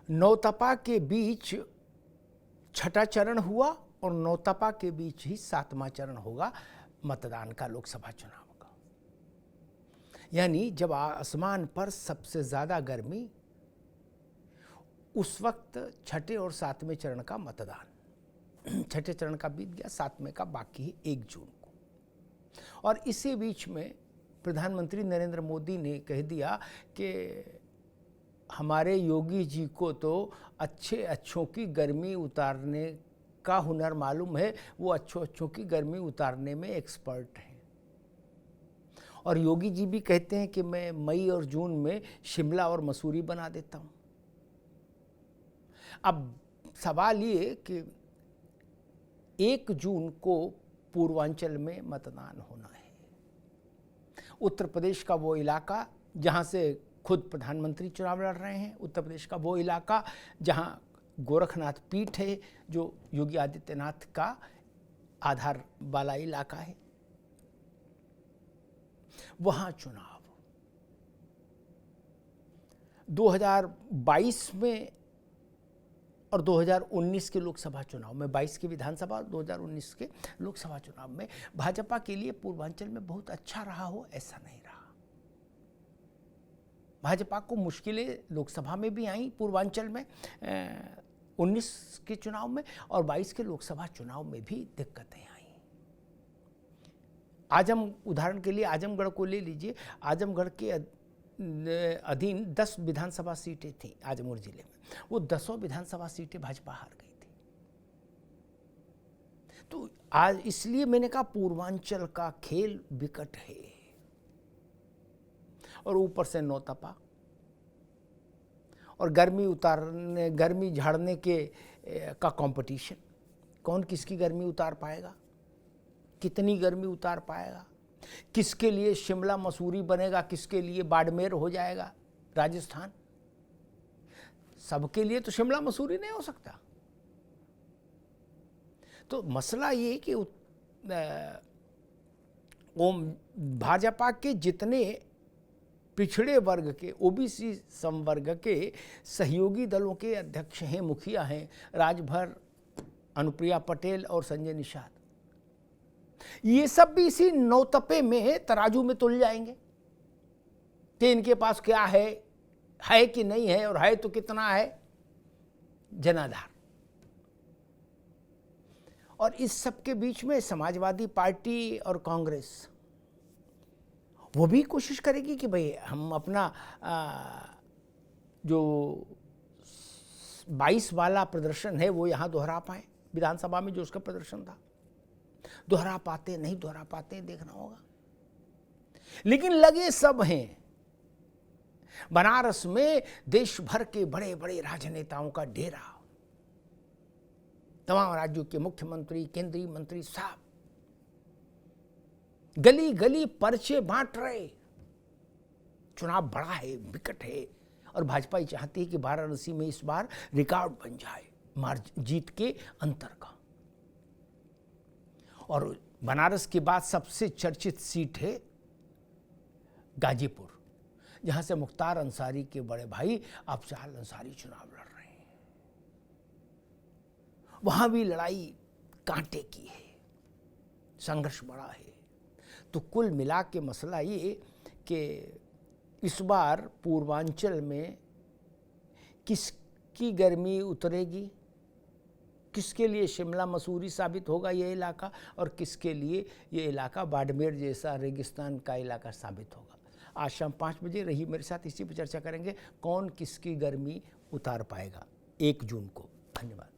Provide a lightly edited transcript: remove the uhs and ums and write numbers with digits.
नौतपा के बीच छठा चरण हुआ और नौतपा के बीच ही सातवां चरण होगा मतदान का, लोकसभा चुनाव का। यानी जब आसमान पर सबसे ज़्यादा गर्मी, उस वक्त छठे और सातवें चरण का मतदान। छठे चरण का बीत गया, सातवें का बाकी है 1 जून को। और इसी बीच में प्रधानमंत्री नरेंद्र मोदी ने कह दिया कि हमारे योगी जी को तो अच्छों की गर्मी उतारने का हुनर मालूम है, वो अच्छों की गर्मी उतारने में एक्सपर्ट हैं। और योगी जी भी कहते हैं कि मैं मई और जून में शिमला और मसूरी बना देता हूँ। अब सवाल ये कि 1 जून को पूर्वांचल में मतदान होना है। उत्तर प्रदेश का वो इलाका जहाँ से खुद प्रधानमंत्री चुनाव लड़ रहे हैं, उत्तर प्रदेश का वो इलाका जहाँ गोरखनाथ पीठ है, जो योगी आदित्यनाथ का आधार वाला इलाका है, वहाँ चुनाव 2022 में और 2019 के लोकसभा चुनाव में, 22 के विधानसभा और 2019 के लोकसभा चुनाव में भाजपा के लिए पूर्वांचल में बहुत अच्छा रहा हो, ऐसा नहीं रहा। भाजपा को मुश्किलें लोकसभा में भी आई, पूर्वांचल में 19 के चुनाव में, और 22 के लोकसभा चुनाव में भी दिक्कतें आई। उदाहरण के लिए आजमगढ़ को ले लीजिए। आजमगढ़ के अधीन 10 विधानसभा सीटें थीं आजमगढ़ जिले में, वो 10 विधानसभा सीटें भाजपा हार गई थी। तो आज इसलिए मैंने कहा पूर्वांचल का खेल विकट है। और ऊपर से नौतपा और गर्मी झाड़ने का कंपटीशन, कौन किसकी गर्मी उतार पाएगा, कितनी गर्मी उतार पाएगा, किसके लिए शिमला मसूरी बनेगा, किसके लिए बाड़मेर हो जाएगा राजस्थान। सबके लिए तो शिमला मसूरी नहीं हो सकता। तो मसला ये कि भाजपा के जितने पिछड़े वर्ग के, ओबीसी संवर्ग के सहयोगी दलों के अध्यक्ष हैं, मुखिया हैं, राजभर, अनुप्रिया पटेल और संजय निषाद, ये सब भी इसी नौतपे में तराजू में तुल जाएंगे कि इनके पास क्या है कि नहीं है, और है तो कितना है, जनाधार। और इस सब के बीच में समाजवादी पार्टी और कांग्रेस वो भी कोशिश करेगी कि भाई हम अपना जो 22 वाला प्रदर्शन है वो यहाँ दोहरा पाए। विधानसभा में जो उसका प्रदर्शन था, दोहरा पाते नहीं दोहरा पाते देखना होगा। लेकिन लगे सब हैं। बनारस में देश भर के बड़े बड़े राजनेताओं का डेरा, तमाम राज्यों के मुख्यमंत्री, केंद्रीय मंत्री साहब गली गली पर्चे बांट रहे। चुनाव बड़ा है, विकट है, और भाजपा ही चाहती है कि वाराणसी में इस बार रिकॉर्ड बन जाए जीत के अंतर का। और बनारस के बाद सबसे चर्चित सीट है गाजीपुर, जहां से मुख्तार अंसारी के बड़े भाई अफजाल अंसारी चुनाव लड़ रहे हैं। वहां भी लड़ाई कांटे की है, संघर्ष बड़ा है। तो कुल मिला के मसला ये कि इस बार पूर्वांचल में किसकी गर्मी उतरेगी, किसके लिए शिमला मसूरी साबित होगा ये इलाका, और किसके लिए ये इलाका बाड़मेर जैसा रेगिस्तान का इलाका साबित होगा। आज शाम 5 बजे रही मेरे साथ, इसी पर चर्चा करेंगे कौन किसकी गर्मी उतार पाएगा 1 जून को। धन्यवाद।